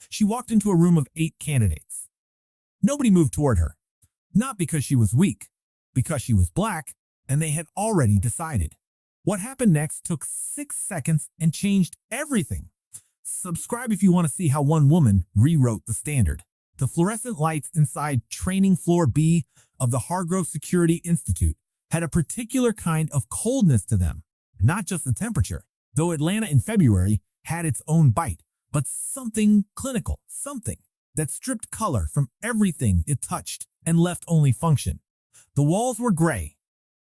She walked into a room of 8 candidates. Nobody moved toward her. Not because she was weak, because she was black, and they had already decided. What happened next took 6 seconds and changed everything. Subscribe if you want to see how one woman rewrote the standard. The fluorescent lights inside Training Floor B of the Hargrove Security Institute had a particular kind of coldness to them. Not just the temperature, though Atlanta in February had its own bite, but something clinical, something that stripped color from everything it touched and left only function. The walls were gray.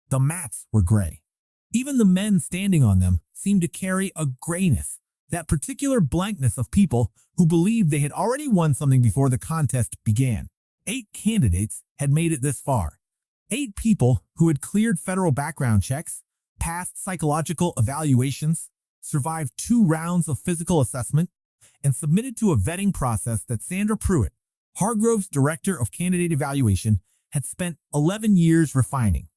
The mats were gray. Even the men standing on them seemed to carry a grayness, that particular blankness of people who believed they had already won something before the contest began. 8 candidates had made it this far. 8 people who had cleared federal background checks, passed psychological evaluations, survived 2 rounds of physical assessment, and submitted to a vetting process that Sandra Pruitt, Hargrove's director of candidate evaluation, had spent 11 years refining.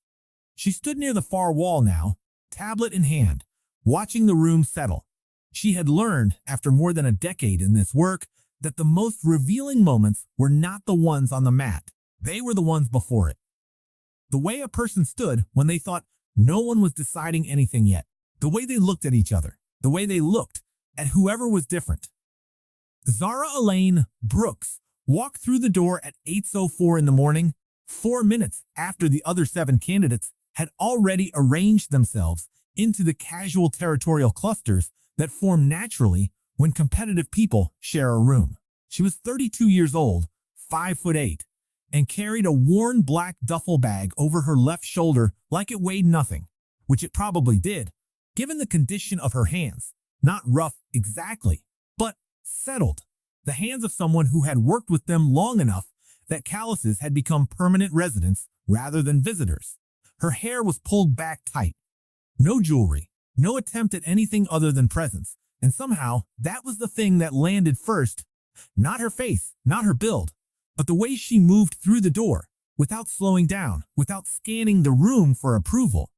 She stood near the far wall now, tablet in hand, watching the room settle. She had learned, after more than a decade in this work, that the most revealing moments were not the ones on the mat. They were the ones before it. The way a person stood when they thought no one was deciding anything yet. The way they looked at each other. The way they looked at whoever was different. Zara Elaine Brooks walked through the door at 8:04 in the morning, 4 minutes after the other 7 candidates had already arranged themselves into the casual territorial clusters that form naturally when competitive people share a room. She was 32 years old, 5'8", and carried a worn black duffel bag over her left shoulder like it weighed nothing, which it probably did, given the condition of her hands. Not rough exactly, but settled. The hands of someone who had worked with them long enough that calluses had become permanent residents rather than visitors. Her hair was pulled back tight. No jewelry, no attempt at anything other than presence, and somehow that was the thing that landed first. Not her face, not her build, but the way she moved through the door, without slowing down, without scanning the room for approval,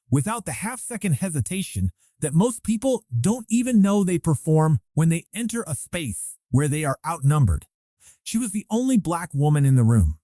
without the half-second hesitation that most people don't even know they perform when they enter a space where they are outnumbered. She was the only black woman in the room.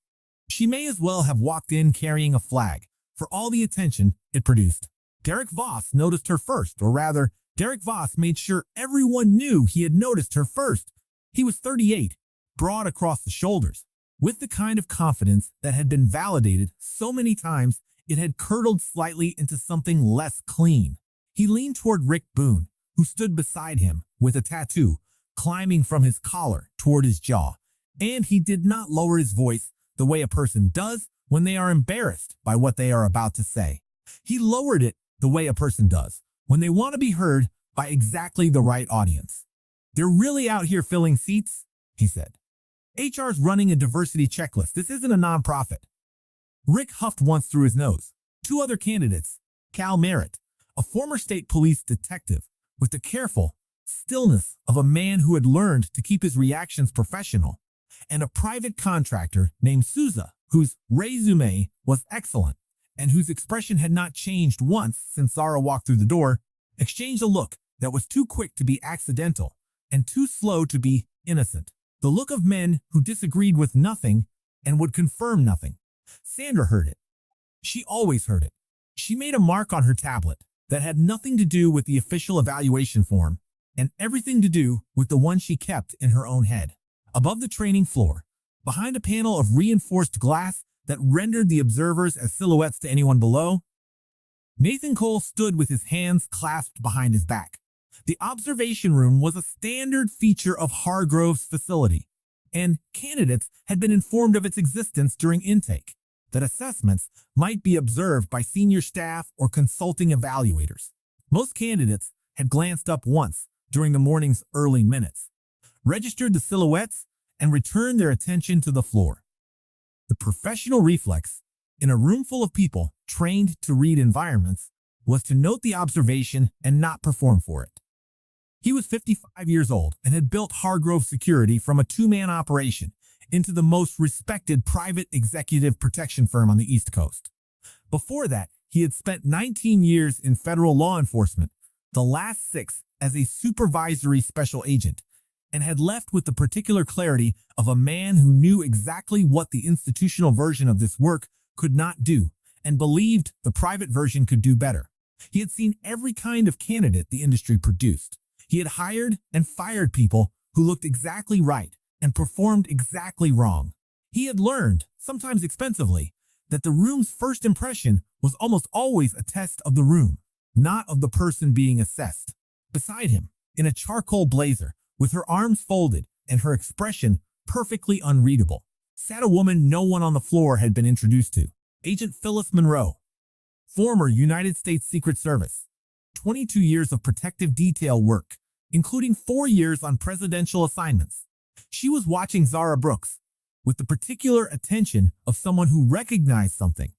She may as well have walked in carrying a flag, for all the attention it produced. Derek Voss noticed her first, or rather, Derek Voss made sure everyone knew he had noticed her first. He was 38, broad across the shoulders, with the kind of confidence that had been validated so many times it had curdled slightly into something less clean. He leaned toward Rick Boone, who stood beside him with a tattoo climbing from his collar toward his jaw, and he did not lower his voice the way a person does when they are embarrassed by what they are about to say. He lowered it the way a person does when they want to be heard by exactly the right audience. "They're really out here filling seats," he said. "HR's running a diversity checklist. This isn't a nonprofit." Rick huffed once through his nose. 2 other candidates, Cal Merritt, a former state police detective with the careful stillness of a man who had learned to keep his reactions professional, and a private contractor named Souza, whose resume was excellent and whose expression had not changed once since Zara walked through the door, exchanged a look that was too quick to be accidental and too slow to be innocent. The look of men who disagreed with nothing and would confirm nothing. Sandra heard it. She always heard it. She made a mark on her tablet that had nothing to do with the official evaluation form and everything to do with the one she kept in her own head. Above the training floor, behind a panel of reinforced glass that rendered the observers as silhouettes to anyone below, Nathan Cole stood with his hands clasped behind his back. The observation room was a standard feature of Hargrove's facility, and candidates had been informed of its existence during intake, that assessments might be observed by senior staff or consulting evaluators. Most candidates had glanced up once during the morning's early minutes, registered the silhouettes, and returned their attention to the floor. The professional reflex, in a room full of people trained to read environments, was to note the observation and not perform for it. He was 55 years old and had built Hargrove Security from a 2-man operation into the most respected private executive protection firm on the East Coast. Before that, he had spent 19 years in federal law enforcement, the last 6 as a supervisory special agent, and had left with the particular clarity of a man who knew exactly what the institutional version of this work could not do and believed the private version could do better. He had seen every kind of candidate the industry produced. He had hired and fired people who looked exactly right and performed exactly wrong. He had learned, sometimes expensively, that the room's first impression was almost always a test of the room, not of the person being assessed. Beside him, in a charcoal blazer, with her arms folded and her expression perfectly unreadable, sat a woman no one on the floor had been introduced to. Agent Phyllis Monroe, former United States Secret Service, 22 years of protective detail work, including 4 years on presidential assignments. She was watching Zara Brooks with the particular attention of someone who recognized something.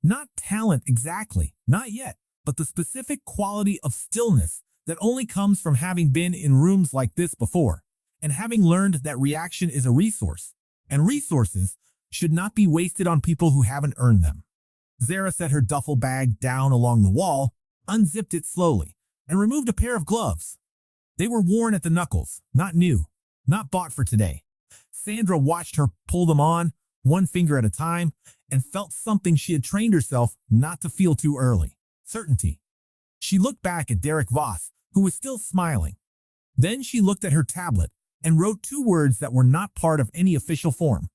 Not talent exactly, not yet, but the specific quality of stillness that only comes from having been in rooms like this before, and having learned that reaction is a resource, and resources should not be wasted on people who haven't earned them. Zara set her duffel bag down along the wall, unzipped it slowly, and removed a pair of gloves. They were worn at the knuckles, not new, not bought for today. Sandra watched her pull them on, one finger at a time, and felt something she had trained herself not to feel too early: certainty. She looked back at Derek Voss, who was still smiling. Then she looked at her tablet and wrote 2 words that were not part of any official form.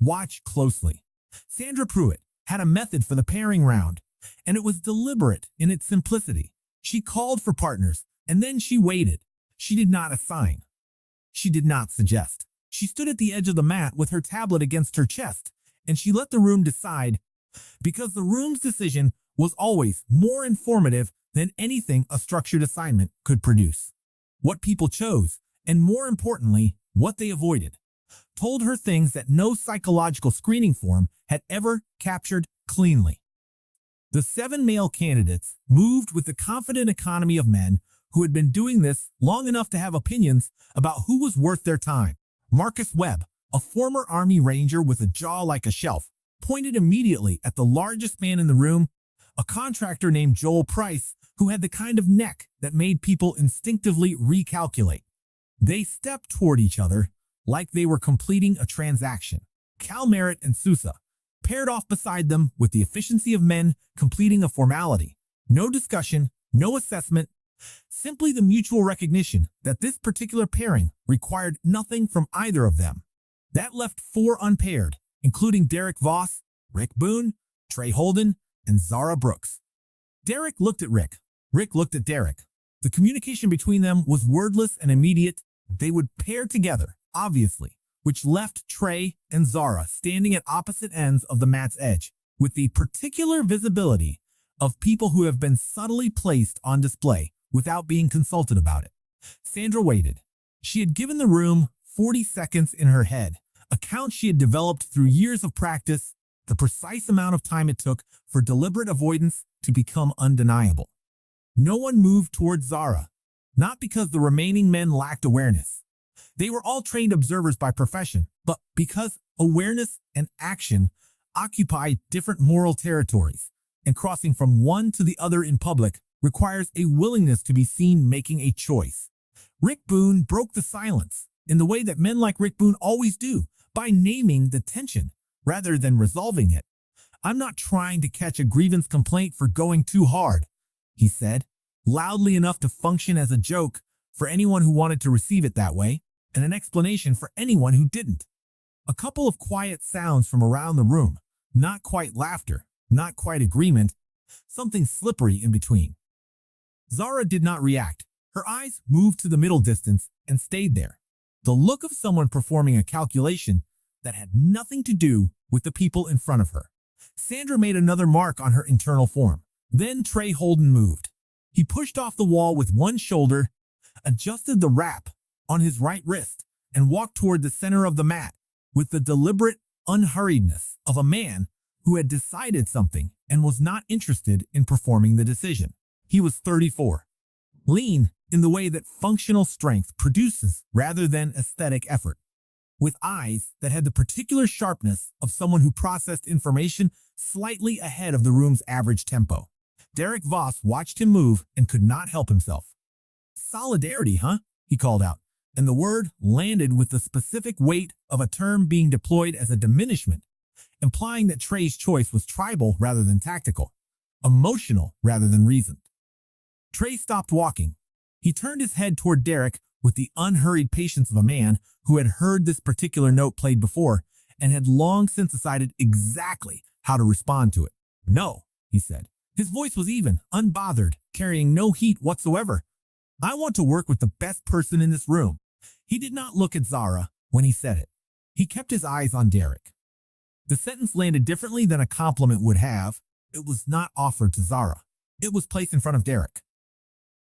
Watch closely. Sandra Pruitt had a method for the pairing round, and it was deliberate in its simplicity. She called for partners, and then she waited. She did not assign. She did not suggest. She stood at the edge of the mat with her tablet against her chest, and she let the room decide, because the room's decision was always more informative than anything a structured assignment could produce. What people chose, and more importantly, what they avoided, told her things that no psychological screening form had ever captured cleanly. The 7 male candidates moved with the confident economy of men who had been doing this long enough to have opinions about who was worth their time. Marcus Webb, a former Army Ranger with a jaw like a shelf, pointed immediately at the largest man in the room, a contractor named Joel Price, who had the kind of neck that made people instinctively recalculate. They stepped toward each other like they were completing a transaction. Cal Merritt and Sousa paired off beside them with the efficiency of men completing a formality. No discussion, no assessment, simply the mutual recognition that this particular pairing required nothing from either of them. That left 4 unpaired, including Derek Voss, Rick Boone, Trey Holden, and Zara Brooks. Derek looked at Rick. Rick looked at Derek. The communication between them was wordless and immediate. They would pair together, obviously, which left Trey and Zara standing at opposite ends of the mat's edge, with the particular visibility of people who have been subtly placed on display without being consulted about it. Sandra waited. She had given the room 40 seconds in her head, a count she had developed through years of practice, the precise amount of time it took for deliberate avoidance to become undeniable. No one moved towards Zara, not because the remaining men lacked awareness. They were all trained observers by profession, but because awareness and action occupy different moral territories, and crossing from one to the other in public requires a willingness to be seen making a choice. Rick Boone broke the silence in the way that men like Rick Boone always do, by naming the tension rather than resolving it. "I'm not trying to catch a grievance complaint for going too hard," he said, loudly enough to function as a joke for anyone who wanted to receive it that way, and an explanation for anyone who didn't. A couple of quiet sounds from around the room, not quite laughter, not quite agreement, something slippery in between. Zara did not react. Her eyes moved to the middle distance and stayed there. The look of someone performing a calculation that had nothing to do with the people in front of her. Sandra made another mark on her internal form. Then Trey Holden moved. He pushed off the wall with one shoulder, adjusted the wrap on his right wrist, and walked toward the center of the mat with the deliberate unhurriedness of a man who had decided something and was not interested in performing the decision. He was 34. Lean in the way that functional strength produces rather than aesthetic effort, with eyes that had the particular sharpness of someone who processed information slightly ahead of the room's average tempo. Derek Voss watched him move and could not help himself. "Solidarity, huh?" he called out. and the word landed with the specific weight of a term being deployed as a diminishment, implying that Trey's choice was tribal rather than tactical, emotional rather than reasoned. Trey stopped walking. He turned his head toward Derek with the unhurried patience of a man who had heard this particular note played before and had long since decided exactly how to respond to it. "No," he said. His voice was even, unbothered, carrying no heat whatsoever. "I want to work with the best person in this room." He did not look at Zara when he said it. He kept his eyes on Derek. The sentence landed differently than a compliment would have. It was not offered to Zara. It was placed in front of Derek.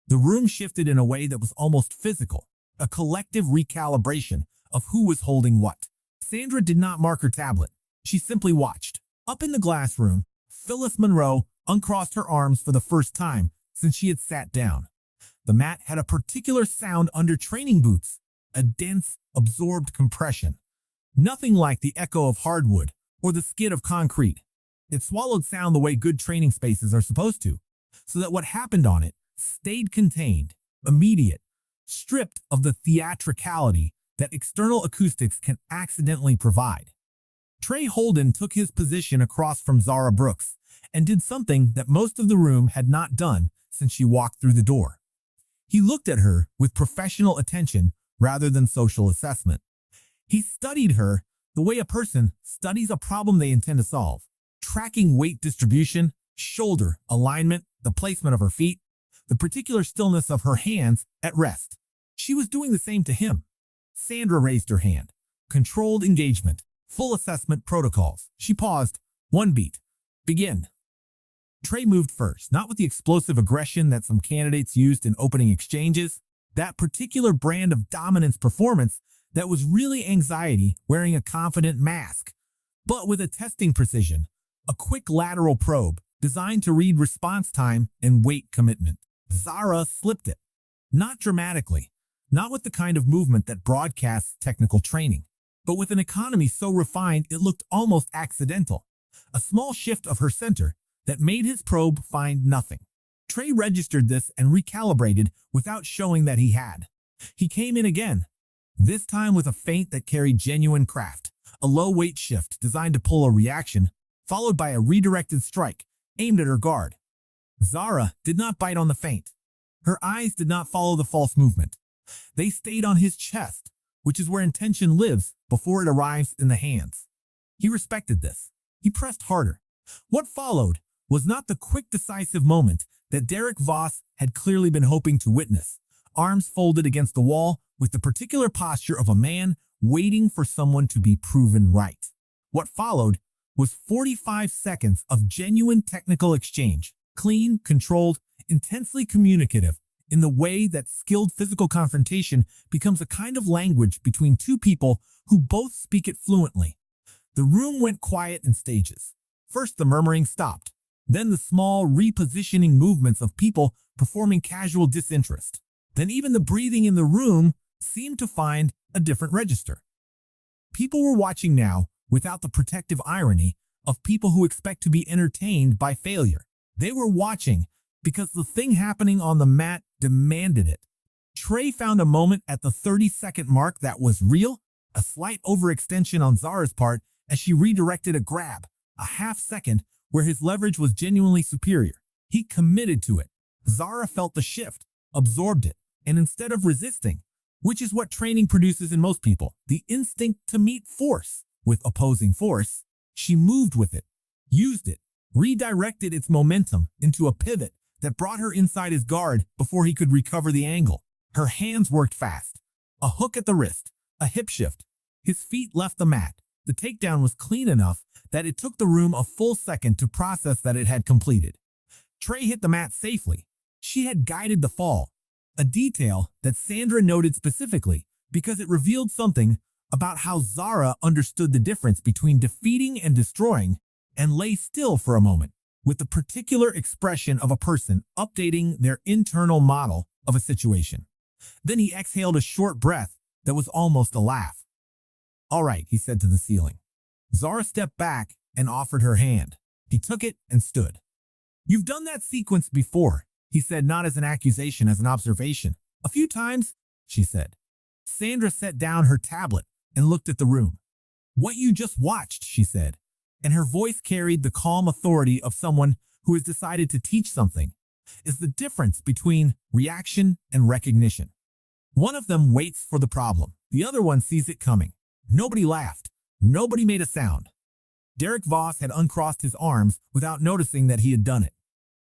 The room shifted in a way that was almost physical, a collective recalibration of who was holding what. Sandra did not mark her tablet. She simply watched. Up in the glass room, Phyllis Monroe uncrossed her arms for the first time since she had sat down. The mat had a particular sound under training boots, a dense, absorbed compression. Nothing like the echo of hardwood or the skid of concrete. It swallowed sound the way good training spaces are supposed to, so that what happened on it stayed contained, immediate, stripped of the theatricality that external acoustics can accidentally provide. Trey Holden took his position across from Zara Brooks and did something that most of the room had not done since she walked through the door. He looked at her with professional attention rather than social assessment. He studied her the way a person studies a problem they intend to solve, tracking weight distribution, shoulder alignment, the placement of her feet, the particular stillness of her hands at rest. She was doing the same to him. Sandra raised her hand. Controlled engagement. Full assessment protocols. She paused. One beat. Begin. Trey moved first, not with the explosive aggression that some candidates used in opening exchanges, that particular brand of dominance performance that was really anxiety wearing a confident mask, but with a testing precision, a quick lateral probe designed to read response time and weight commitment. Zara slipped it. Not dramatically, not with the kind of movement that broadcasts technical training, but with an economy so refined it looked almost accidental. A small shift of her center that made his probe find nothing. Trey registered this and recalibrated without showing that he had. He came in again, this time with a feint that carried genuine craft, a low-weight shift designed to pull a reaction, followed by a redirected strike aimed at her guard. Zara did not bite on the feint. Her eyes did not follow the false movement. They stayed on his chest, which is where intention lives before it arrives in the hands. He respected this. He pressed harder. What followed was not the quick, decisive moment that Derek Voss had clearly been hoping to witness, arms folded against the wall with the particular posture of a man waiting for someone to be proven right. What followed was 45 seconds of genuine technical exchange, clean, controlled, intensely communicative, in the way that skilled physical confrontation becomes a kind of language between two people who both speak it fluently. The room went quiet in stages. First, the murmuring stopped. Then the small repositioning movements of people performing casual disinterest. Then even the breathing in the room seemed to find a different register. People were watching now without the protective irony of people who expect to be entertained by failure. They were watching because the thing happening on the mat demanded it. Trey found a moment at the 30-second mark that was real, a slight overextension on Zara's part as she redirected a grab, a half second where his leverage was genuinely superior. He committed to it. Zara felt the shift, absorbed it, and instead of resisting, which is what training produces in most people, the instinct to meet force with opposing force, she moved with it, used it, redirected its momentum into a pivot that brought her inside his guard before he could recover the angle. Her hands worked fast. A hook at the wrist, a hip shift. His feet left the mat. The takedown was clean enough that it took the room a full second to process that it had completed. Trey hit the mat safely. She had guided the fall, a detail that Sandra noted specifically because it revealed something about how Zara understood the difference between defeating and destroying, and lay still for a moment, with the particular expression of a person updating their internal model of a situation. Then he exhaled a short breath that was almost a laugh. "All right," he said to the ceiling. Zara stepped back and offered her hand. He took it and stood. "You've done that sequence before," he said, not as an accusation, as an observation. "A few times," she said. Sandra set down her tablet and looked at the room. "What you just watched," she said, and her voice carried the calm authority of someone who has decided to teach something, "is the difference between reaction and recognition. One of them waits for the problem. The other one sees it coming." Nobody laughed. Nobody made a sound. Derek Voss had uncrossed his arms without noticing that he had done it.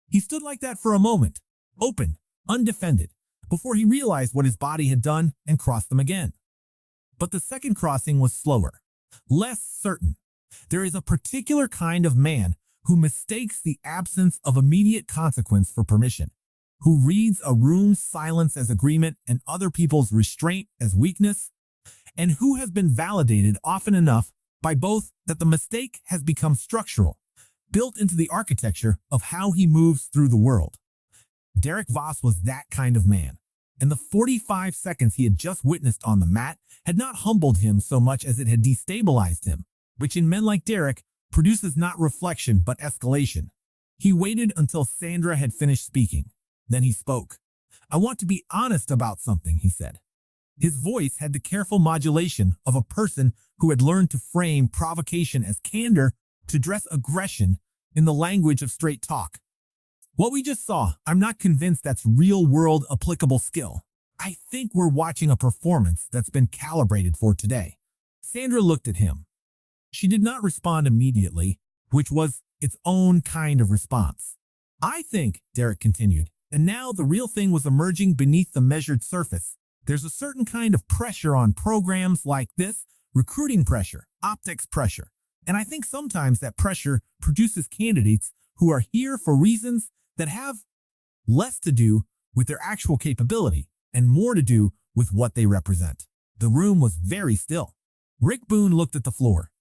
He stood like that for a moment, open, undefended, before he realized what his body had done and crossed them again. But the second crossing was slower, less certain. There is a particular kind of man who mistakes the absence of immediate consequence for permission, who reads a room's silence as agreement and other people's restraint as weakness, and who has been validated often enough by both that the mistake has become structural, built into the architecture of how he moves through the world. Derek Voss was that kind of man, and the 45 seconds he had just witnessed on the mat had not humbled him so much as it had destabilized him, which in men like Derek produces not reflection but escalation. He waited until Sandra had finished speaking. Then he spoke. "I want to be honest about something," he said. His voice had the careful modulation of a person who had learned to frame provocation as candor, to dress aggression in the language of straight talk. "What we just saw, I'm not convinced that's real-world applicable skill. I think we're watching a performance that's been calibrated for today." Sandra looked at him. She did not respond immediately, which was its own kind of response. "I think," Derek continued, and now the real thing was emerging beneath the measured surface. "There's a certain kind of pressure on programs like this, recruiting pressure, optics pressure. And I think sometimes that pressure produces candidates who are here for reasons that have less to do with their actual capability and more to do with what they represent." The room was very still. Rick Boone looked at the floor.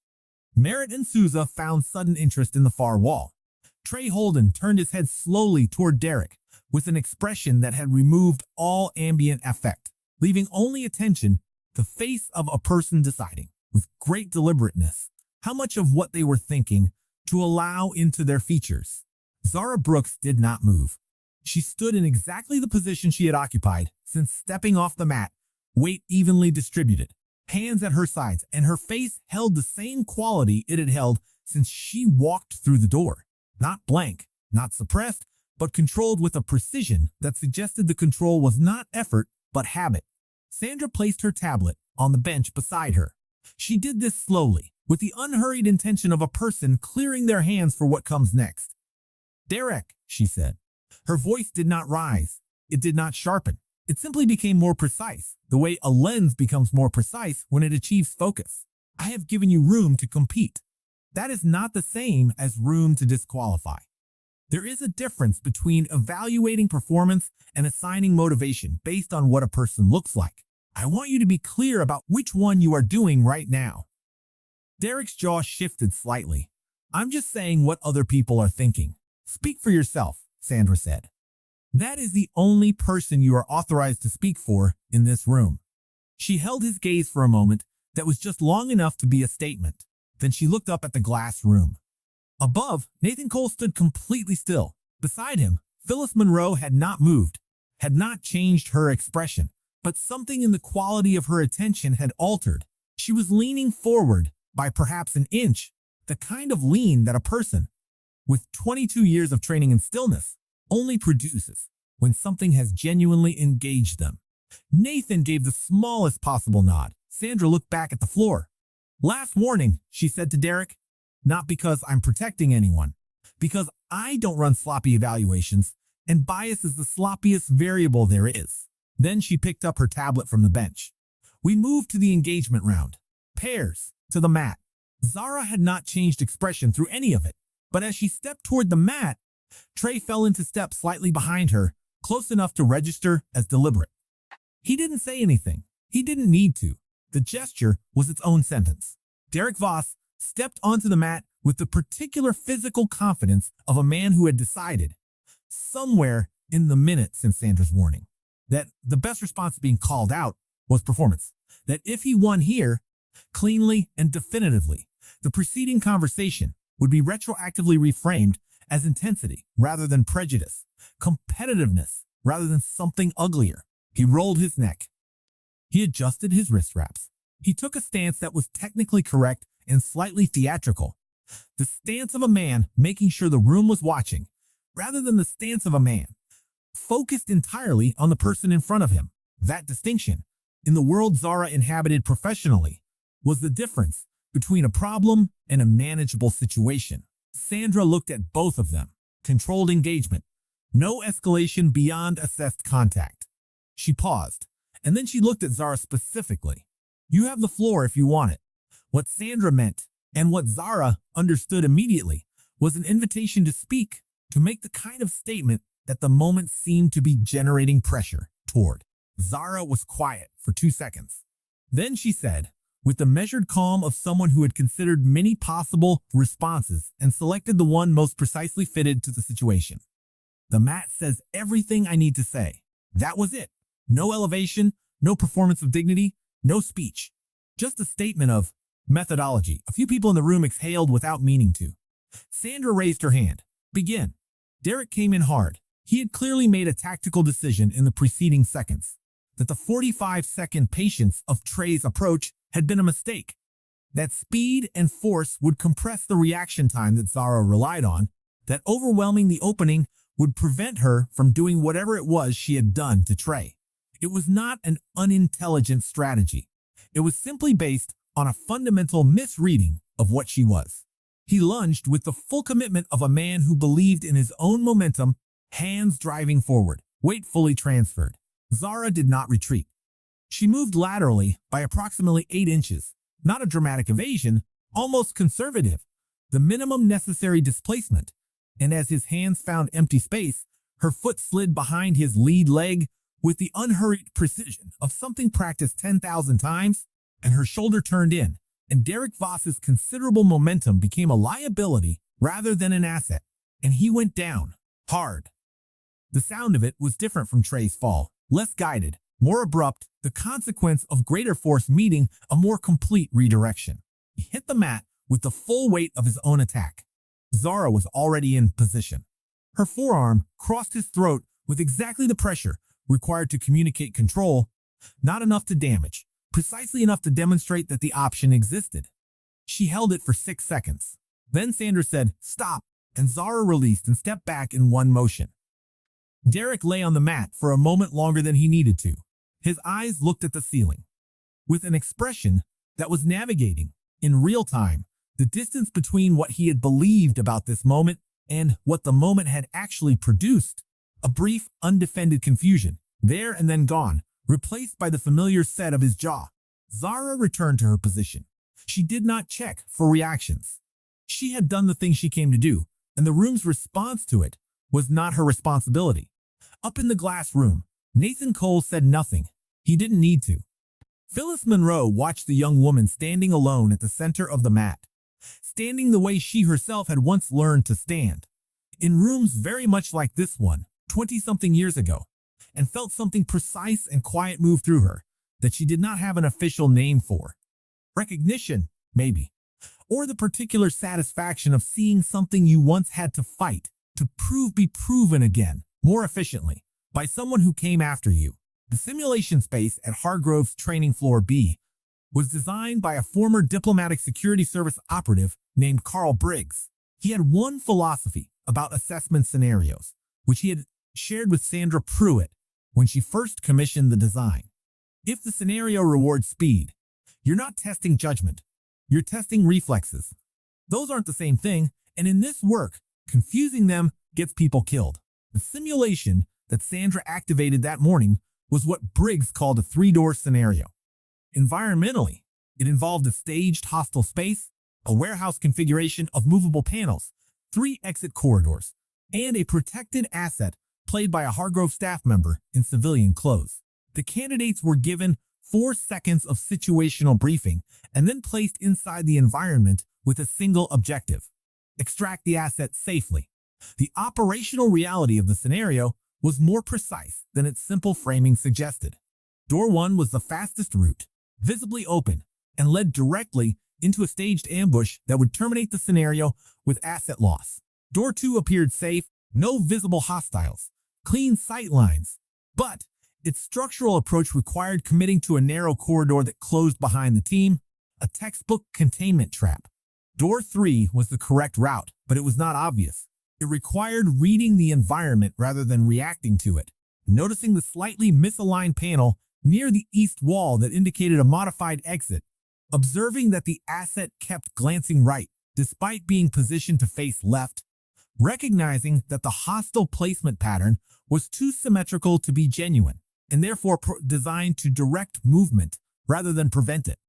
Merritt and Souza found sudden interest in the far wall. Trey Holden turned his head slowly toward Derek with an expression that had removed all ambient affect, leaving only attention, the face of a person deciding, with great deliberateness, how much of what they were thinking to allow into their features. Zara Brooks did not move. She stood in exactly the position she had occupied since stepping off the mat, weight evenly distributed, hands at her sides, and her face held the same quality it had held since she walked through the door. Not blank, not suppressed, but controlled with a precision that suggested the control was not effort, but habit. Sandra placed her tablet on the bench beside her. She did this slowly, with the unhurried intention of a person clearing their hands for what comes next. "Derek," she said. Her voice did not rise. It did not sharpen. It simply became more precise, the way a lens becomes more precise when it achieves focus. "I have given you room to compete. That is not the same as room to disqualify. There is a difference between evaluating performance and assigning motivation based on what a person looks like. I want you to be clear about which one you are doing right now." Derek's jaw shifted slightly. "I'm just saying what other people are thinking." "Speak for yourself," Sandra said. "That is the only person you are authorized to speak for in this room." She held his gaze for a moment that was just long enough to be a statement. Then she looked up at the glass room. Above, Nathan Cole stood completely still. Beside him, Phyllis Monroe had not moved, had not changed her expression, but something in the quality of her attention had altered. She was leaning forward by perhaps an inch, the kind of lean that a person with 22 years of training in stillness only produces when something has genuinely engaged them. Nathan gave the smallest possible nod. Sandra looked back at the floor. "Last warning," she said to Derek. "Not because I'm protecting anyone, because I don't run sloppy evaluations, and bias is the sloppiest variable there is." Then she picked up her tablet from the bench. We moved to the engagement round. Pairs, to the mat. Zara had not changed expression through any of it, but as she stepped toward the mat, Trey fell into step slightly behind her, close enough to register as deliberate. He didn't say anything. He didn't need to. The gesture was its own sentence. Derek Voss stepped onto the mat with the particular physical confidence of a man who had decided, somewhere in the minute since Sandra's warning, that the best response to being called out was performance. That if he won here, cleanly and definitively, the preceding conversation would be retroactively reframed as intensity rather than prejudice, competitiveness rather than something uglier. He rolled his neck. He adjusted his wrist wraps. He took a stance that was technically correct and slightly theatrical. The stance of a man making sure the room was watching, rather than the stance of a man focused entirely on the person in front of him. That distinction, in the world Zara inhabited professionally, was the difference between a problem and a manageable situation. Sandra looked at both of them. Controlled engagement. No escalation beyond assessed contact. She paused, and then she looked at Zara specifically. You have the floor if you want it. What Sandra meant, and what Zara understood immediately, was an invitation to speak, to make the kind of statement that the moment seemed to be generating pressure toward. Zara was quiet for 2 seconds. Then she said, with the measured calm of someone who had considered many possible responses and selected the one most precisely fitted to the situation. The mat says everything I need to say. That was it. No elevation, no performance of dignity, no speech. Just a statement of methodology. A few people in the room exhaled without meaning to. Sandra raised her hand. Begin. Derek came in hard. He had clearly made a tactical decision in the preceding seconds. That the 45-second patience of Trey's approach had been a mistake. That speed and force would compress the reaction time that Zara relied on, that overwhelming the opening would prevent her from doing whatever it was she had done to Trey. It was not an unintelligent strategy. It was simply based on a fundamental misreading of what she was. He lunged with the full commitment of a man who believed in his own momentum, hands driving forward, weight fully transferred. Zara did not retreat. She moved laterally by approximately 8 inches, not a dramatic evasion, almost conservative, the minimum necessary displacement, and as his hands found empty space, her foot slid behind his lead leg with the unhurried precision of something practiced 10,000 times, and her shoulder turned in, and Derek Voss's considerable momentum became a liability rather than an asset, and he went down, hard. The sound of it was different from Trey's fall, less guided, more abrupt, the consequence of greater force meeting a more complete redirection. He hit the mat with the full weight of his own attack. Zara was already in position. Her forearm crossed his throat with exactly the pressure required to communicate control, not enough to damage, precisely enough to demonstrate that the option existed. She held it for 6 seconds. Then Sandra said, "Stop," and Zara released and stepped back in one motion. Derek lay on the mat for a moment longer than he needed to. His eyes looked at the ceiling, with an expression that was navigating, in real time, the distance between what he had believed about this moment and what the moment had actually produced. A brief, undefended confusion, there and then gone, replaced by the familiar set of his jaw. Zara returned to her position. She did not check for reactions. She had done the thing she came to do, and the room's response to it was not her responsibility. Up in the glass room, Nathan Cole said nothing. He didn't need to. Phyllis Monroe watched the young woman standing alone at the center of the mat, standing the way she herself had once learned to stand, in rooms very much like this one, 20-something years ago, and felt something precise and quiet move through her that she did not have an official name for. Recognition, maybe, or the particular satisfaction of seeing something you once had to fight to be proven again, more efficiently, by someone who came after you. The simulation space at Hargrove's Training Floor B was designed by a former diplomatic security service operative named Carl Briggs. He had one philosophy about assessment scenarios, which he had shared with Sandra Pruitt when she first commissioned the design. If the scenario rewards speed, you're not testing judgment, you're testing reflexes. Those aren't the same thing, and in this work, confusing them gets people killed. The simulation that Sandra activated that morning was what Briggs called a 3-door scenario. Environmentally, it involved a staged hostile space, a warehouse configuration of movable panels, 3 exit corridors, and a protected asset played by a Hargrove staff member in civilian clothes. The candidates were given 4 seconds of situational briefing and then placed inside the environment with a single objective: extract the asset safely. The operational reality of the scenario was more precise than its simple framing suggested. Door 1 was the fastest route, visibly open, and led directly into a staged ambush that would terminate the scenario with asset loss. Door 2 appeared safe, no visible hostiles, clean sight lines, but Its structural approach required committing to a narrow corridor that closed behind the team, a textbook containment trap. Door 3 was the correct route, but it was not obvious. It required reading the environment rather than reacting to it, noticing the slightly misaligned panel near the east wall that indicated a modified exit, observing that the asset kept glancing right despite being positioned to face left, recognizing that the hostile placement pattern was too symmetrical to be genuine, and therefore designed to direct movement rather than prevent it.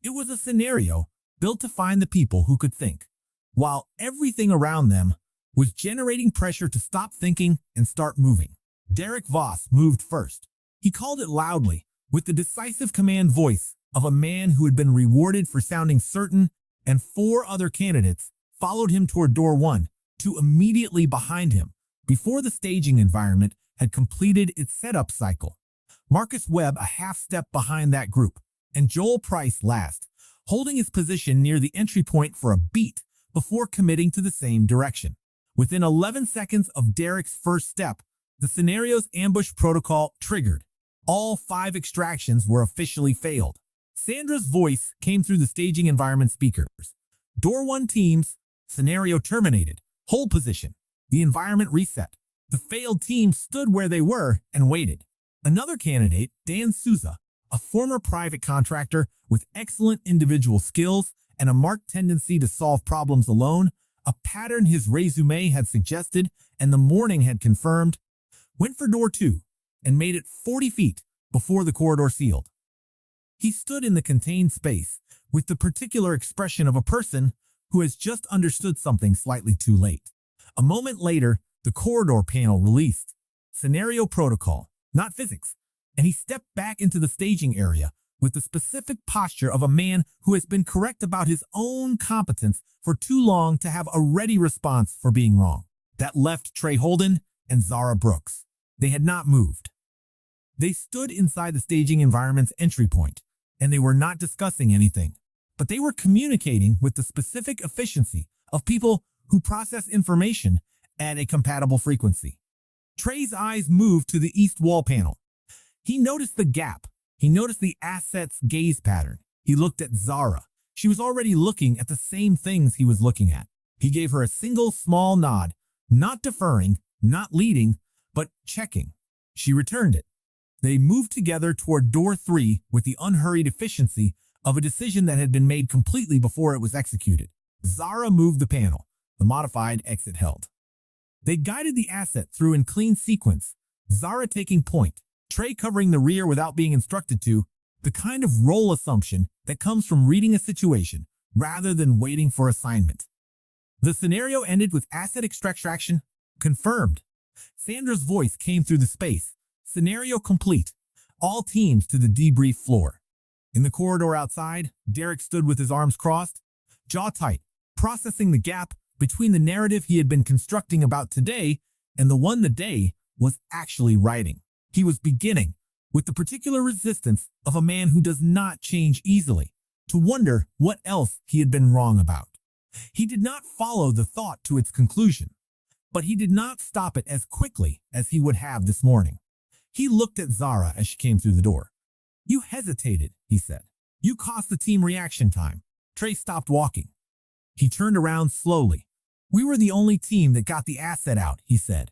It was a scenario built to find the people who could think, while everything around them was generating pressure to stop thinking and start moving. Derek Voss moved first. He called it loudly, with the decisive command voice of a man who had been rewarded for sounding certain, and 4 other candidates followed him toward door 1, 2 immediately behind him, before the staging environment had completed its setup cycle. Marcus Webb a half step behind that group, and Joel Price last, holding his position near the entry point for a beat before committing to the same direction. Within 11 seconds of Derek's first step, the scenario's ambush protocol triggered. All 5 extractions were officially failed. Sandra's voice came through the staging environment speakers. Door 1 teams, scenario terminated. Hold position. The environment reset. The failed team stood where they were and waited. Another candidate, Dan Souza, a former private contractor with excellent individual skills and a marked tendency to solve problems alone, a pattern his resume had suggested and the morning had confirmed, went for door 2 and made it 40 feet before the corridor sealed. He stood in the contained space with the particular expression of a person who has just understood something slightly too late. A moment later, the corridor panel released. Scenario protocol, not physics, and he stepped back into the staging area with the specific posture of a man who has been correct about his own competence for too long to have a ready response for being wrong. That left Trey Holden and Zara Brooks. They had not moved. They stood inside the staging environment's entry point, and they were not discussing anything, but they were communicating with the specific efficiency of people who process information at a compatible frequency. Trey's eyes moved to the east wall panel. He noticed the gap. He noticed the asset's gaze pattern. He looked at Zara. She was already looking at the same things he was looking at. He gave her a single small nod, not deferring, not leading, but checking. She returned it. They moved together toward door 3 with the unhurried efficiency of a decision that had been made completely before it was executed. Zara moved the panel. The modified exit held. They guided the asset through in clean sequence, Zara taking point, Trey covering the rear without being instructed to, the kind of role assumption that comes from reading a situation rather than waiting for assignment. The scenario ended with asset extraction confirmed. Sandra's voice came through the space. Scenario complete. All teams to the debrief floor. In the corridor outside, Derek stood with his arms crossed, jaw tight, processing the gap between the narrative he had been constructing about today and the one the day was actually writing. He was beginning, with the particular resistance of a man who does not change easily, to wonder what else he had been wrong about. He did not follow the thought to its conclusion, but he did not stop it as quickly as he would have this morning. He looked at Zara as she came through the door. "You hesitated," he said. "You cost the team reaction time." Trey stopped walking. He turned around slowly. "We were the only team that got the asset out," he said.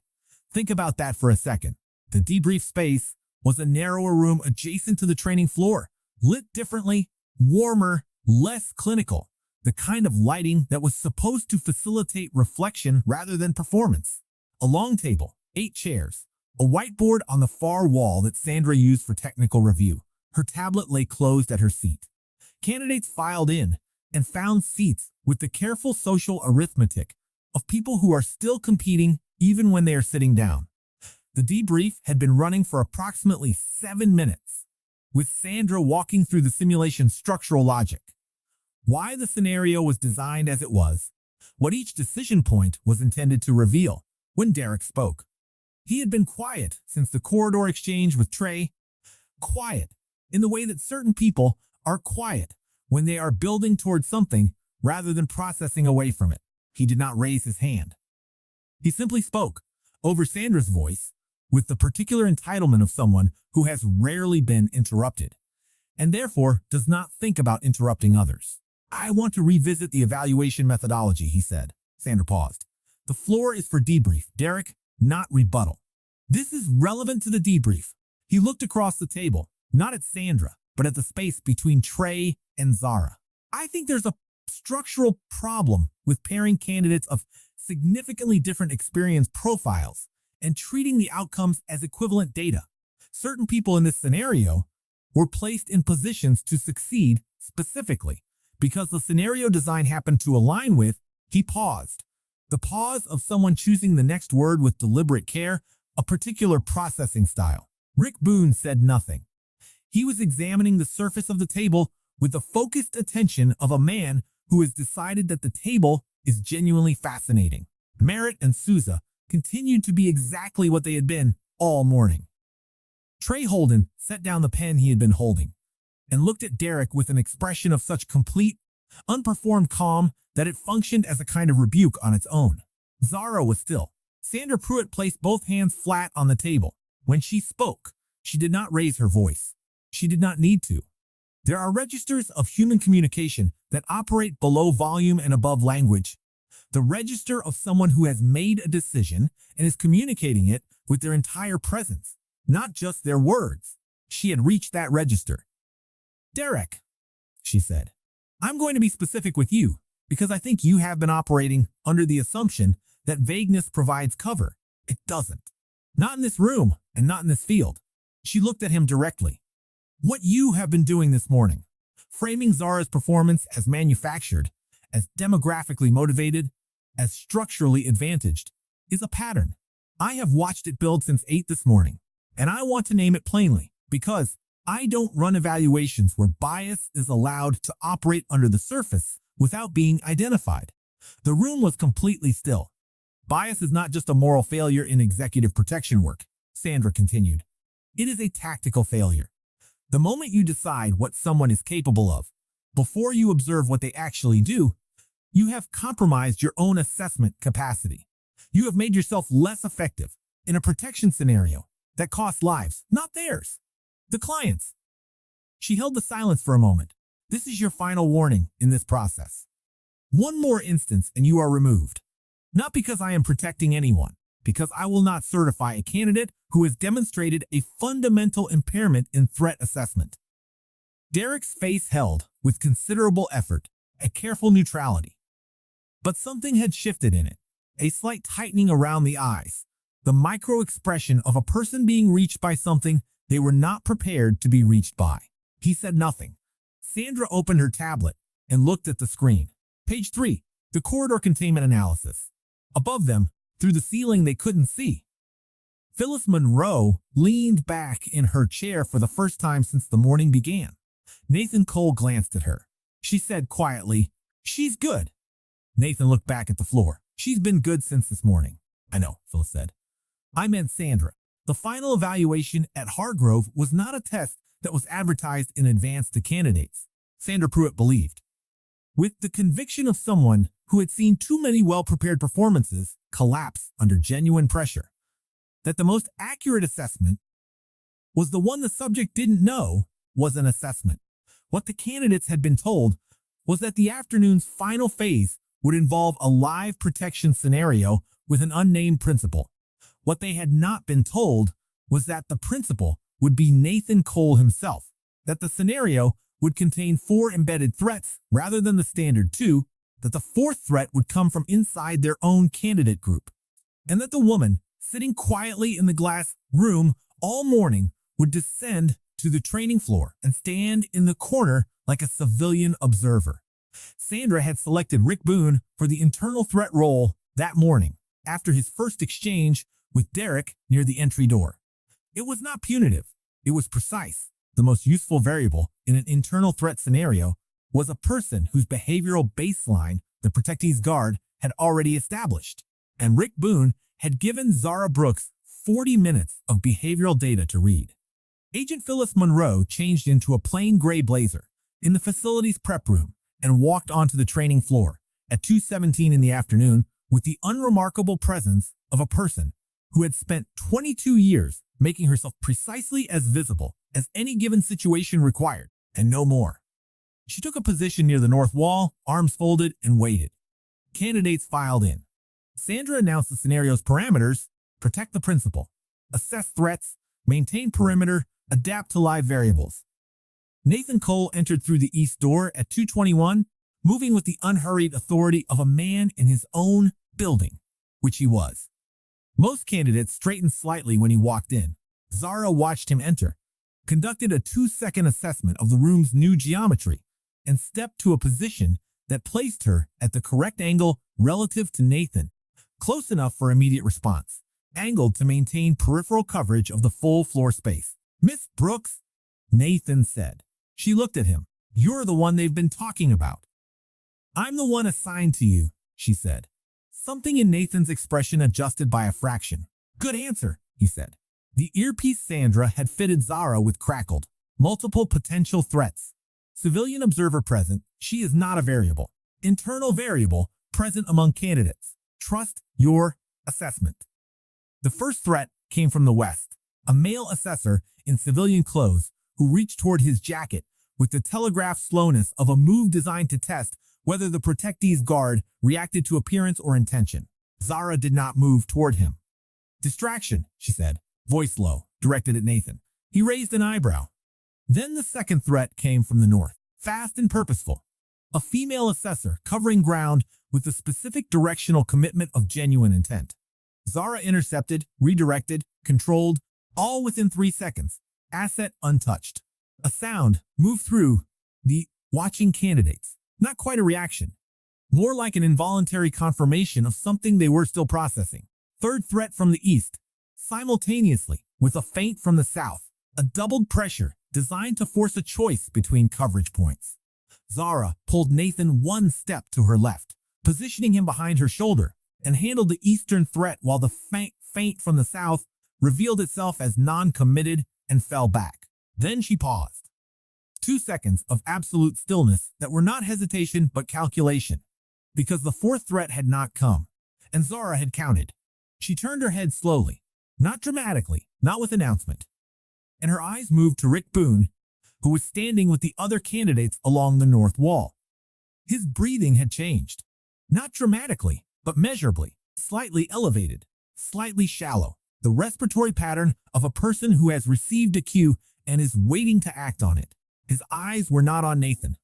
"Think about that for a second." The debrief space was a narrower room adjacent to the training floor, lit differently, warmer, less clinical, the kind of lighting that was supposed to facilitate reflection rather than performance. A long table, 8 chairs, a whiteboard on the far wall that Sandra used for technical review. Her tablet lay closed at her seat. Candidates filed in and found seats with the careful social arithmetic of people who are still competing even when they are sitting down. The debrief had been running for approximately 7 minutes, with Sandra walking through the simulation's structural logic. Why the scenario was designed as it was, what each decision point was intended to reveal, when Derek spoke. He had been quiet since the corridor exchange with Trey. Quiet, in the way that certain people are quiet when they are building towards something rather than processing away from it. He did not raise his hand. He simply spoke, over Sandra's voice, with the particular entitlement of someone who has rarely been interrupted, and therefore does not think about interrupting others. I want to revisit the evaluation methodology, he said. Sandra paused. The floor is for debrief, Derek, not rebuttal. This is relevant to the debrief. He looked across the table, not at Sandra, but at the space between Trey and Zara. I think there's a structural problem with pairing candidates of significantly different experience profiles and treating the outcomes as equivalent data. Certain people in this scenario were placed in positions to succeed specifically because the scenario design happened to align with, he paused, the pause of someone choosing the next word with deliberate care, a particular processing style. Rick Boone said nothing. He was examining the surface of the table with the focused attention of a man who has decided that the table is genuinely fascinating. Merritt and Souza continued to be exactly what they had been all morning. Trey Holden set down the pen he had been holding and looked at Derek with an expression of such complete, unperformed calm that it functioned as a kind of rebuke on its own. Zara was still. Sandra Pruitt placed both hands flat on the table. When she spoke, she did not raise her voice. She did not need to. There are registers of human communication that operate below volume and above language. The register of someone who has made a decision and is communicating it with their entire presence, not just their words. She had reached that register. Derek, she said, I'm going to be specific with you because I think you have been operating under the assumption that vagueness provides cover. It doesn't. Not in this room and not in this field. She looked at him directly. What you have been doing this morning, framing Zara's performance as manufactured, as demographically motivated, as structurally advantaged, is a pattern. I have watched it build since 8 this morning, and I want to name it plainly because I don't run evaluations where bias is allowed to operate under the surface without being identified. The room was completely still. Bias is not just a moral failure in executive protection work, Sandra continued. It is a tactical failure. The moment you decide what someone is capable of, before you observe what they actually do, you have compromised your own assessment capacity. You have made yourself less effective in a protection scenario that costs lives, not theirs. The client's. She held the silence for a moment. This is your final warning in this process. One more instance and you are removed. Not because I am protecting anyone, because I will not certify a candidate who has demonstrated a fundamental impairment in threat assessment. Derek's face held, with considerable effort, a careful neutrality. But something had shifted in it, a slight tightening around the eyes, the micro-expression of a person being reached by something they were not prepared to be reached by. He said nothing. Sandra opened her tablet and looked at the screen. Page 3, the corridor containment analysis. Above them, through the ceiling they couldn't see. Phyllis Monroe leaned back in her chair for the first time since the morning began. Nathan Cole glanced at her. She said quietly, "She's good." Nathan looked back at the floor. "She's been good since this morning." "I know," Phyllis said. "I meant Sandra." The final evaluation at Hargrove was not a test that was advertised in advance to candidates, Sandra Pruitt believed. With the conviction of someone who had seen too many well-prepared performances collapse under genuine pressure, that the most accurate assessment was the one the subject didn't know was an assessment. What the candidates had been told was that the afternoon's final phase would involve a live protection scenario with an unnamed principal. What they had not been told was that the principal would be Nathan Cole himself, that the scenario would contain 4 embedded threats rather than the standard 2, that the 4th threat would come from inside their own candidate group, and that the woman, sitting quietly in the glass room all morning, would descend to the training floor and stand in the corner like a civilian observer. Sandra had selected Rick Boone for the internal threat role that morning, after his first exchange with Derek near the entry door. It was not punitive, it was precise. The most useful variable in an internal threat scenario was a person whose behavioral baseline the protectee's guard had already established, and Rick Boone had given Zara Brooks 40 minutes of behavioral data to read. Agent Phyllis Monroe changed into a plain gray blazer in the facility's prep room and walked onto the training floor at 2:17 in the afternoon with the unremarkable presence of a person who had spent 22 years making herself precisely as visible as any given situation required, and no more. She took a position near the north wall, arms folded, and waited. Candidates filed in. Sandra announced the scenario's parameters: protect the principal, assess threats, maintain perimeter, adapt to live variables. Nathan Cole entered through the east door at 2:21, moving with the unhurried authority of a man in his own building, which he was. Most candidates straightened slightly when he walked in. Zara watched him enter, conducted a 2-second assessment of the room's new geometry, and stepped to a position that placed her at the correct angle relative to Nathan, close enough for immediate response, angled to maintain peripheral coverage of the full floor space. "Miss Brooks," Nathan said. She looked at him. "You're the one they've been talking about." "I'm the one assigned to you," she said. Something in Nathan's expression adjusted by a fraction. "Good answer," he said. The earpiece Sandra had fitted Zara with crackled. "Multiple potential threats. Civilian observer present. She is not a variable. Internal variable present among candidates. Trust your assessment." The first threat came from the west, a male assessor in civilian clothes who reached toward his jacket with the telegraphed slowness of a move designed to test whether the protectee's guard reacted to appearance or intention. Zara did not move toward him. "Distraction," she said, voice low, directed at Nathan. He raised an eyebrow. Then the second threat came from the north, fast and purposeful. A female assessor covering ground with the specific directional commitment of genuine intent. Zara intercepted, redirected, controlled, all within 3 seconds, asset untouched. A sound moved through the watching candidates. Not quite a reaction, more like an involuntary confirmation of something they were still processing. Third threat from the east, simultaneously, with a feint from the south, a doubled pressure designed to force a choice between coverage points. Zara pulled Nathan 1 step to her left, positioning him behind her shoulder, and handled the eastern threat while the feint from the south revealed itself as non-committed and fell back. Then she paused. 2 seconds of absolute stillness that were not hesitation but calculation, because the fourth threat had not come, and Zara had counted. She turned her head slowly, not dramatically, not with announcement, and her eyes moved to Rick Boone, who was standing with the other candidates along the north wall. His breathing had changed, not dramatically, but measurably, slightly elevated, slightly shallow, the respiratory pattern of a person who has received a cue and is waiting to act on it. His eyes were not on Nathan.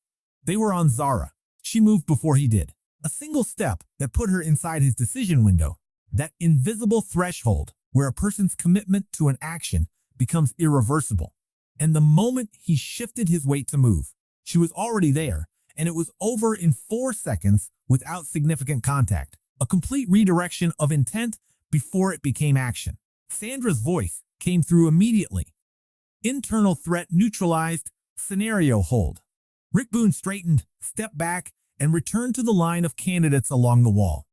They were on Zara. She moved before he did. A single step that put her inside his decision window, that invisible threshold where a person's commitment to an action becomes irreversible. And the moment he shifted his weight to move, she was already there, and it was over in 4 seconds without significant contact, a complete redirection of intent before it became action. Sandra's voice came through immediately. Internal threat neutralized, scenario hold. Rick Boone straightened, stepped back, and returned to the line of candidates along the wall.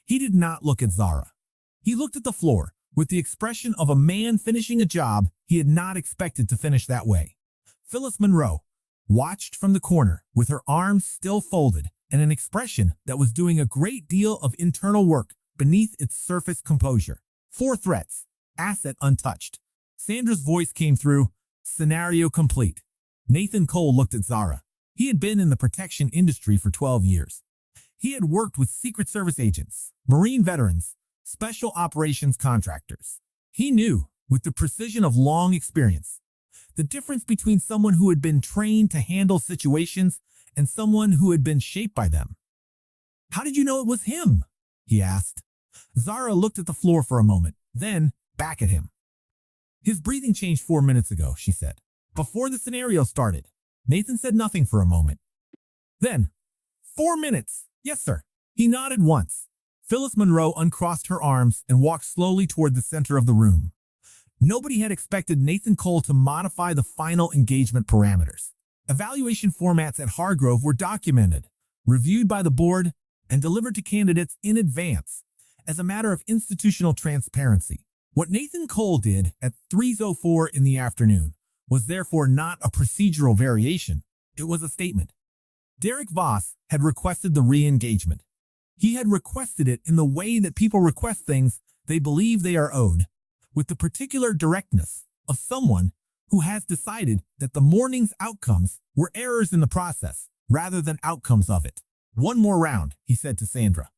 He did not look at Zara. He looked at the floor with the expression of a man finishing a job he had not expected to finish that way. Phyllis Monroe watched from the corner with her arms still folded and an expression that was doing a great deal of internal work beneath its surface composure. 4 threats, asset untouched. Sandra's voice came through, scenario complete. Nathan Cole looked at Zara. He had been in the protection industry for 12 years. He had worked with Secret Service agents, Marine veterans, special operations contractors. He knew, with the precision of long experience, the difference between someone who had been trained to handle situations and someone who had been shaped by them. "How did you know it was him?" he asked. Zara looked at the floor for a moment, then back at him. "His breathing changed 4 minutes ago," she said. "Before the scenario started." Nathan said nothing for a moment. Then, 4 minutes. "Yes, sir." He nodded once. Phyllis Monroe uncrossed her arms and walked slowly toward the center of the room. Nobody had expected Nathan Cole to modify the final engagement parameters. Evaluation formats at Hargrove were documented, reviewed by the board, and delivered to candidates in advance as a matter of institutional transparency. What Nathan Cole did at 3:04 in the afternoon was therefore not a procedural variation. It was a statement. Derek Voss had requested the re-engagement. He had requested it in the way that people request things They believe they are owed, with the particular directness of someone who has decided that the morning's outcomes were errors in the process rather than outcomes of it. One more round, he said to Sandra.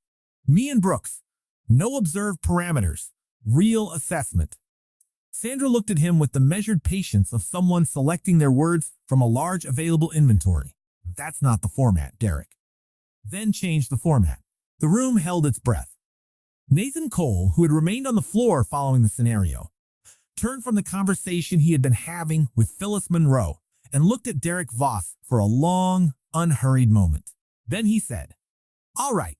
Me and Brooks. No observed parameters. Real assessment. Sandra looked at him with the measured patience of someone selecting their words from a large available inventory. That's not the format, Derek. Then changed the format. The room held its breath. Nathan Cole, who had remained on the floor following the scenario, turned from the conversation he had been having with Phyllis Monroe and looked at Derek Voss for a long, unhurried moment. Then he said, "All right."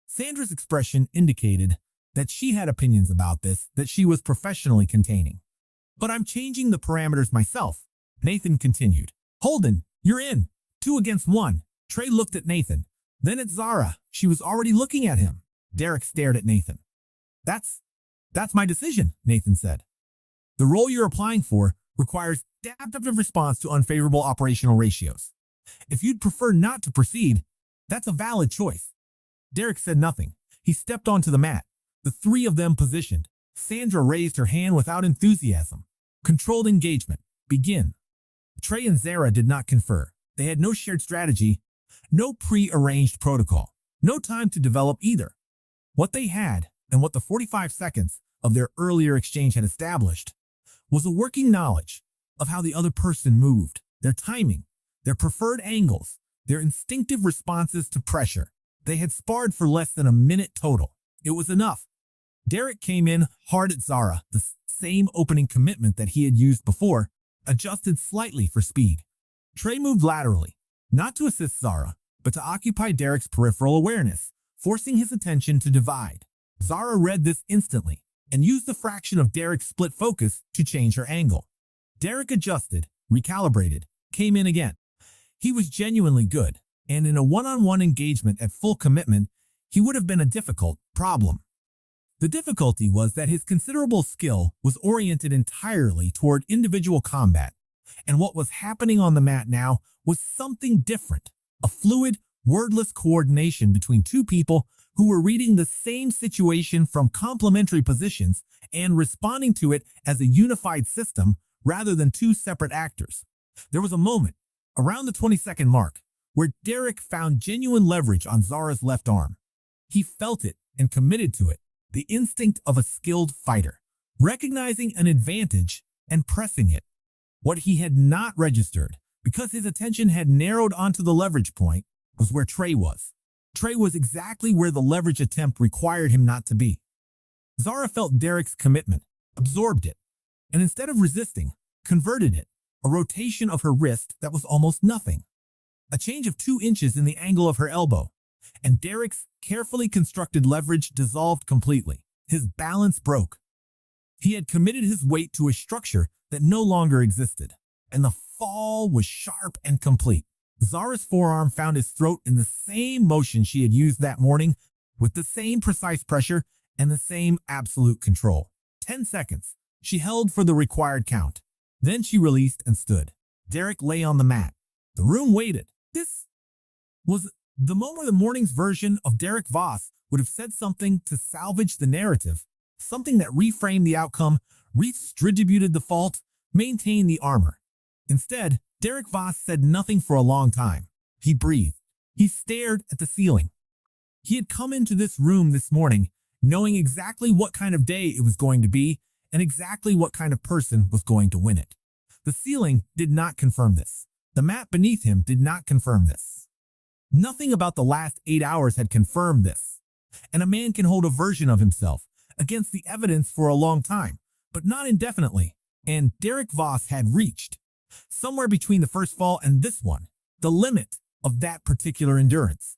Sandra's expression indicated that she had opinions about this that she was professionally containing. "But I'm changing the parameters myself," Nathan continued. "Holden, you're in. 2 against 1. Trey looked at Nathan. Then at Zara. She was already looking at him. Derek stared at Nathan. That's my decision," Nathan said. "The role you're applying for requires adaptive response to unfavorable operational ratios. If you'd prefer not to proceed, that's a valid choice." Derek said nothing. He stepped onto the mat. The 3 of them positioned. Sandra raised her hand without enthusiasm. Controlled engagement. Begin. Trey and Zara did not confer. They had no shared strategy, no pre-arranged protocol, no time to develop either. What they had, and what the 45 seconds of their earlier exchange had established, was a working knowledge of how the other person moved, their timing, their preferred angles, their instinctive responses to pressure. They had sparred for less than a minute total. It was enough. Derek came in hard at Zara, the same opening commitment that he had used before, adjusted slightly for speed. Trey moved laterally, not to assist Zara, but to occupy Derek's peripheral awareness, forcing his attention to divide. Zara read this instantly and used the fraction of Derek's split focus to change her angle. Derek adjusted, recalibrated, came in again. He was genuinely good, and in a one-on-one engagement at full commitment, he would have been a difficult problem. The difficulty was that his considerable skill was oriented entirely toward individual combat, and what was happening on the mat now was something different, a fluid, wordless coordination between 2 people who were reading the same situation from complementary positions and responding to it as a unified system rather than 2 separate actors. There was a moment, around the 20-second mark, where Derek found genuine leverage on Zara's left arm. He felt it and committed to it, the instinct of a skilled fighter, recognizing an advantage and pressing it. What he had not registered, because his attention had narrowed onto the leverage point, was where Trey was. Trey was exactly where the leverage attempt required him not to be. Zara felt Derek's commitment, absorbed it, and instead of resisting, converted it, a rotation of her wrist that was almost nothing. A change of 2 inches in the angle of her elbow, and Derek's carefully constructed leverage dissolved completely. His balance broke. He had committed his weight to a structure that no longer existed, and the fall was sharp and complete. Zara's forearm found his throat in the same motion she had used that morning, with the same precise pressure and the same absolute control. 10 seconds. She held for the required count. Then she released and stood. Derek lay on the mat. The room waited. This was the moment where the morning's version of Derek Voss would have said something to salvage the narrative, something that reframed the outcome, redistributed the fault, maintained the armor. Instead, Derek Voss said nothing for a long time. He breathed. He stared at the ceiling. He had come into this room this morning knowing exactly what kind of day it was going to be and exactly what kind of person was going to win it. The ceiling did not confirm this. The mat beneath him did not confirm this. Nothing about the last 8 hours had confirmed this. And a man can hold a version of himself against the evidence for a long time, but not indefinitely. And Derek Voss had reached, somewhere between the first fall and this one, the limit of that particular endurance.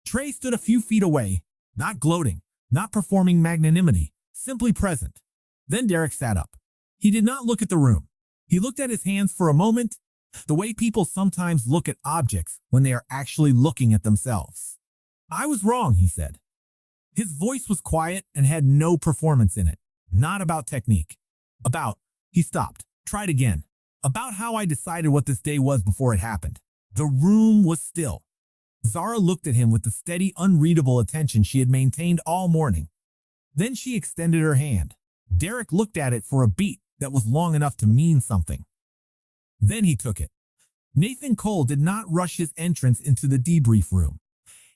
Trey stood a few feet away, not gloating, not performing magnanimity, simply present. Then Derek sat up. He did not look at the room. He looked at his hands for a moment, the way people sometimes look at objects when they are actually looking at themselves. "I was wrong," he said. His voice was quiet and had no performance in it. Not about technique. He stopped, tried again. About how I decided what this day was before it happened. The room was still. Zara looked at him with the steady, unreadable attention she had maintained all morning. Then she extended her hand. Derek looked at it for a beat that was long enough to mean something. Then he took it. Nathan Cole did not rush his entrance into the debrief room.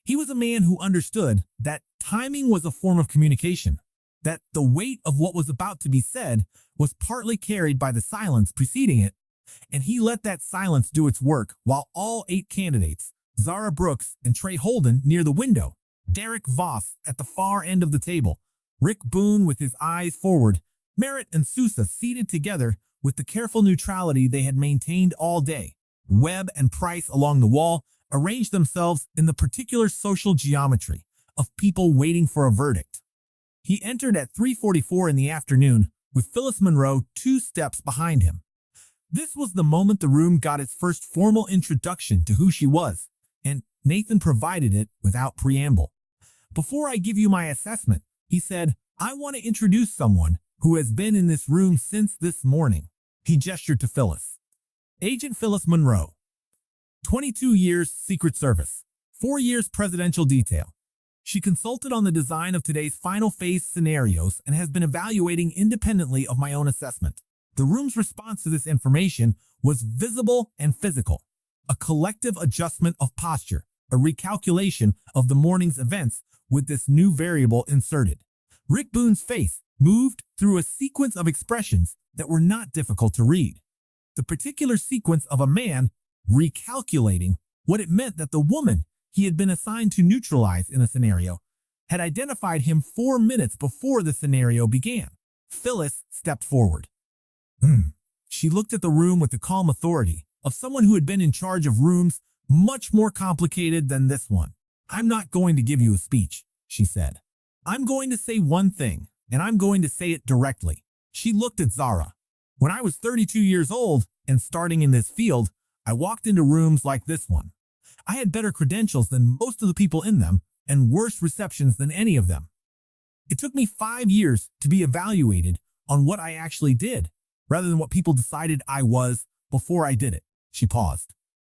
He was a man who understood that timing was a form of communication, that the weight of what was about to be said was partly carried by the silence preceding it, and he let that silence do its work while all 8 candidates, Zara Brooks and Trey Holden near the window, Derek Voss at the far end of the table, Rick Boone with his eyes forward, Merritt and Sousa seated together with the careful neutrality they had maintained all day. Webb and Price along the wall arranged themselves in the particular social geometry of people waiting for a verdict. He entered at 3:44 in the afternoon with Phyllis Monroe 2 steps behind him. This was the moment the room got its first formal introduction to who she was, and Nathan provided it without preamble. "Before I give you my assessment," he said, "I want to introduce someone who has been in this room since this morning." He gestured to Phyllis. Agent Phyllis Monroe. 22 years Secret Service. 4 years Presidential Detail. She consulted on the design of today's final phase scenarios and has been evaluating independently of my own assessment. The room's response to this information was visible and physical. A collective adjustment of posture, a recalculation of the morning's events with this new variable inserted. Rick Boone's face moved through a sequence of expressions that were not difficult to read. The particular sequence of a man recalculating what it meant that the woman he had been assigned to neutralize in a scenario had identified him 4 minutes before the scenario began. Phyllis stepped forward. She looked at the room with the calm authority of someone who had been in charge of rooms much more complicated than this one. "I'm not going to give you a speech," she said. "I'm going to say one thing, and I'm going to say it directly." She looked at Zara. "When I was 32 years old and starting in this field, I walked into rooms like this one. I had better credentials than most of the people in them and worse receptions than any of them. It took me 5 years to be evaluated on what I actually did, rather than what people decided I was before I did it." She paused.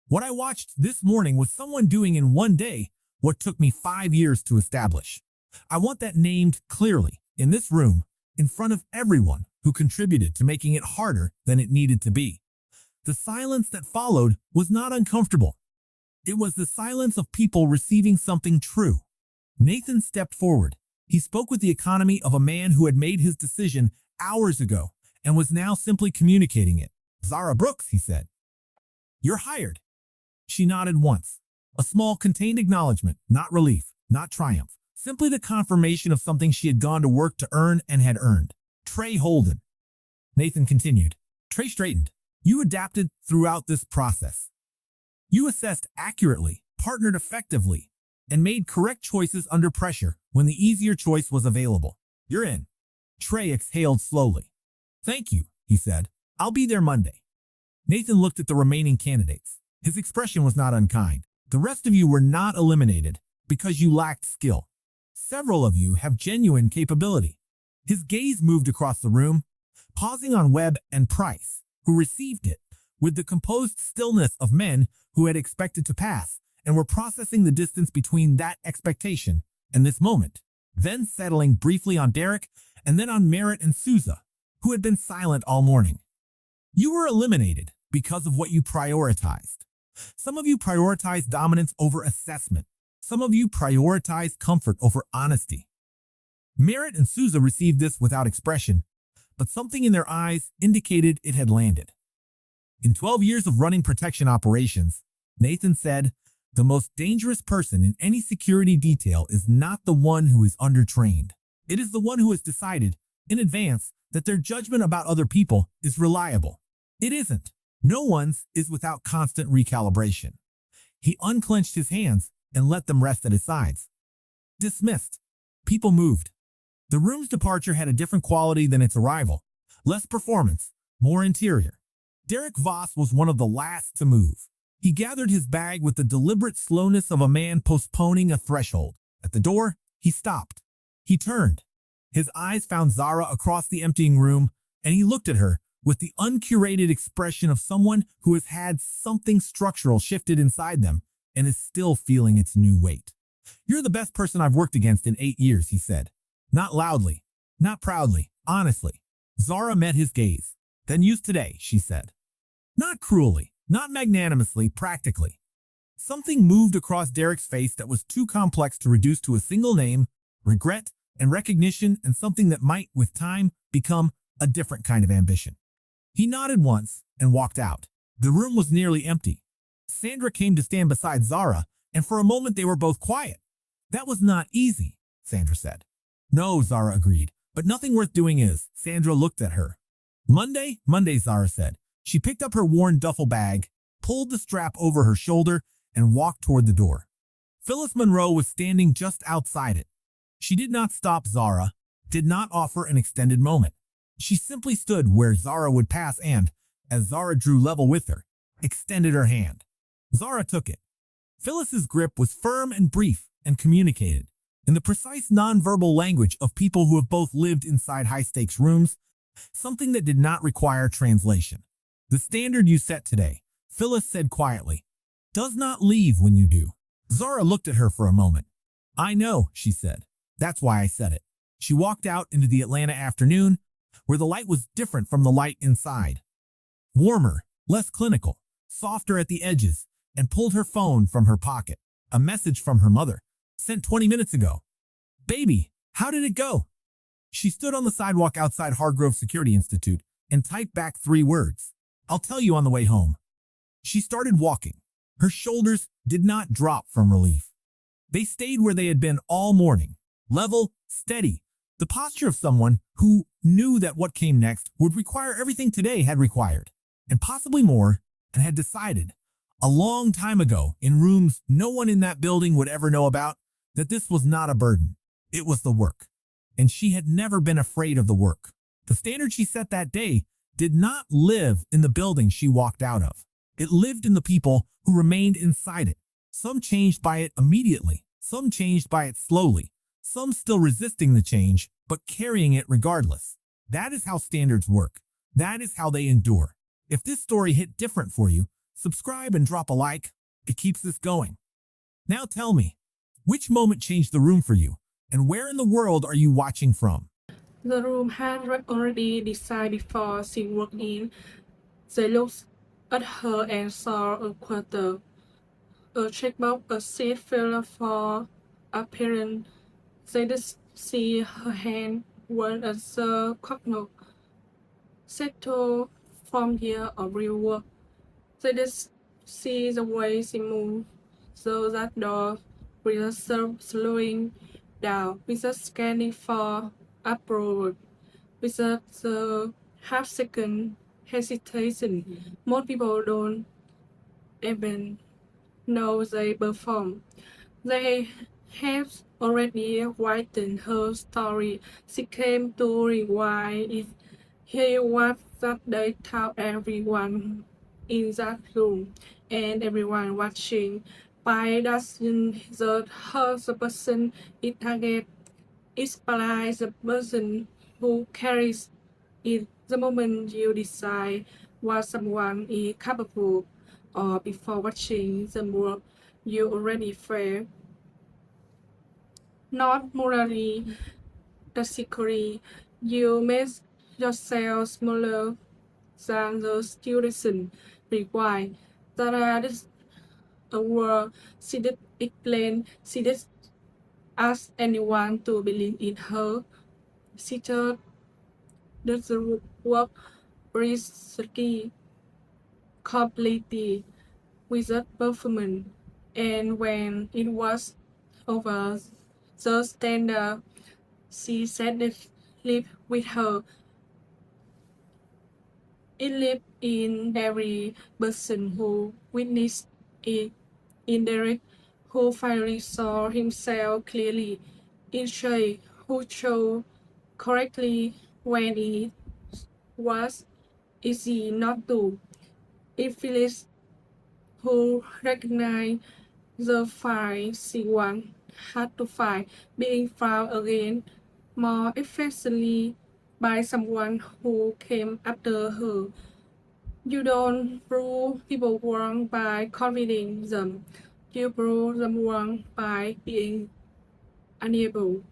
"What I watched this morning was someone doing in one day what took me 5 years to establish. I want that named clearly in this room in front of everyone who contributed to making it harder than it needed to be." The silence that followed was not uncomfortable. It was the silence of people receiving something true. Nathan stepped forward. He spoke with the economy of a man who had made his decision hours ago and was now simply communicating it. "Zara Brooks," he said, "you're hired." She nodded once. A small contained acknowledgement, not relief, not triumph, simply the confirmation of something she had gone to work to earn and had earned. "Trey Holden." Nathan continued. Trey straightened. "You adapted throughout this process. You assessed accurately, partnered effectively, and made correct choices under pressure when the easier choice was available. You're in." Trey exhaled slowly. "Thank you," he said. "I'll be there Monday." Nathan looked at the remaining candidates. His expression was not unkind. "The rest of you were not eliminated because you lacked skill. Several of you have genuine capability." His gaze moved across the room, pausing on Webb and Price, who received it with the composed stillness of men who had expected to pass and were processing the distance between that expectation and this moment, then settling briefly on Derek and then on Merritt and Sousa, who had been silent all morning. "You were eliminated because of what you prioritized. Some of you prioritized dominance over assessment. Some of you prioritized comfort over honesty." Merritt and Sousa received this without expression, but something in their eyes indicated it had landed. "In 12 years of running protection operations," Nathan said, "the most dangerous person in any security detail is not the one who is undertrained. It is the one who has decided, in advance, that their judgment about other people is reliable. It isn't. No one's is without constant recalibration." He unclenched his hands and let them rest at his sides. Dismissed. People moved. The room's departure had a different quality than its arrival. Less performance, more interior. Derek Voss was one of the last to move. He gathered his bag with the deliberate slowness of a man postponing a threshold. At the door, he stopped. He turned. His eyes found Zara across the emptying room, and he looked at her with the uncurated expression of someone who has had something structural shifted inside them and is still feeling its new weight. "You're the best person I've worked against in 8 years," he said. Not loudly, not proudly, honestly. Zara met his gaze. Then use today, she said. Not cruelly, not magnanimously, practically. Something moved across Derek's face that was too complex to reduce to a single name, regret, and recognition, and something that might, with time, become a different kind of ambition. He nodded once and walked out. The room was nearly empty. Sandra came to stand beside Zara, and for a moment they were both quiet. That was not easy, Sandra said. No, Zara agreed, but nothing worth doing is. Sandra looked at her. Monday, Zara said. She picked up her worn duffel bag, pulled the strap over her shoulder, and walked toward the door. Phyllis Monroe was standing just outside it. She did not stop Zara, did not offer an extended moment. She simply stood where Zara would pass and, as Zara drew level with her, extended her hand. Zara took it. Phyllis's grip was firm and brief and communicated in the precise nonverbal language of people who have both lived inside high-stakes rooms, something that did not require translation. The standard you set today, Phyllis said quietly, does not leave when you do. Zara looked at her for a moment. I know, she said. That's why I said it. She walked out into the Atlanta afternoon, where the light was different from the light inside. Warmer, less clinical, softer at the edges, and pulled her phone from her pocket. A message from her mother, sent 20 minutes ago. Baby, how did it go? She stood on the sidewalk outside Hargrove Security Institute and typed back 3 words. I'll tell you on the way home. She started walking. Her shoulders did not drop from relief. They stayed where they had been all morning, level, steady, the posture of someone who knew that what came next would require everything today had required, and possibly more, and had decided, a long time ago, in rooms no one in that building would ever know about, that this was not a burden. It was the work. And she had never been afraid of the work. The standard she set that day did not live in the building she walked out of. It lived in the people who remained inside it. Some changed by it immediately, some changed by it slowly, some still resisting the change, but carrying it regardless. That is how standards work. That is how they endure. If this story hit different for you, subscribe and drop a like. It keeps this going. Now tell me, which moment changed the room for you, and where in the world are you watching from? The room had already decided before she walked in. They looked at her and saw a quarter, a checkbox, a seat filled for a parent. They did see her hand went at the clock, settled from year of real work. They did see the way she moved, so that door without slowing down, without scanning for approval, without the half-second hesitation. Most people don't even know they perform. They have already written her story. She came to rewind it. Here was that they told everyone in that room and everyone watching. By doesn't the her the person it target is by the person who carries it the moment you decide what someone is capable or before watching the work you already fail. Not morally, ethically, you make yourself smaller than the situation required. That is a word she did explain. She did ask anyone to believe in her. She thought that the work risky completely without performance. And when it was over, the standard she said it lived with her. It lived in every person who witnessed it, indirect, who finally saw himself clearly, in Shay, who chose correctly when it was easy not to, in Phyllis, who recognized the fight she once had to fight, being found again, more effectively by someone who came after her. You don't prove people wrong by convincing them. You prove them wrong by being unable.